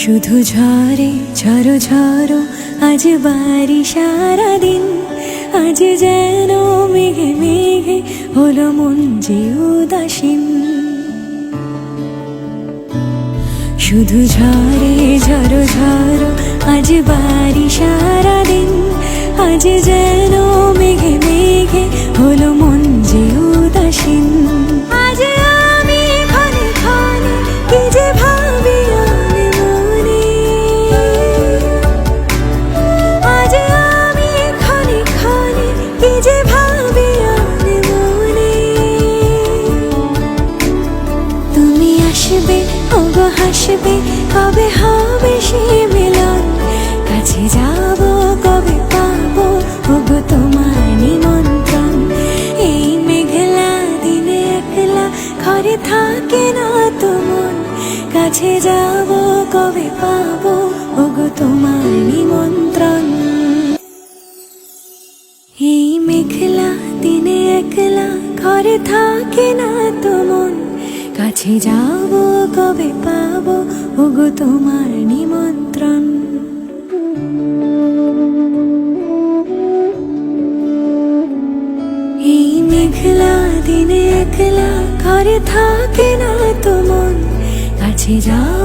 শুধু ঝরে ঝরো ঝরো আজ বাড়ি সারাদিন, আজ যেন মেঘে মেঘে হলো মন যে উদাসীন। শুধু ঝরে ঝরো ঝরো আজ বাড়ি সারাদিন, আজ যেন মেঘে মেঘে হলো মন যে উদাসীন। আজ আমি ক্ষণে ক্ষণে কি যে ভাবি আনে মনে, আজ আমি ক্ষণে ক্ষণে কি যে ভাবি আনে মনে। তুমি আসবে ওগো হাসবে, কবে হবে সে মিলন, কাছে যাব কবে পাবো ওগো তোমার নিমন্ত্রণ। এই মেঘলা দিনে একলা ঘরে থাকে না তো মন, কাছে যাব কবে পাবো ওগো তোমার নিমন্ত্রণ। এই মেঘলা দিনে একলা ঘরে থাকে না তো মন, কাছে যাব কবে পাবো ওগো তোমার নিমন্ত্রণ। এই মেঘলা দিনে একলা ঘরে থাকে না তো মন, কাছে যাব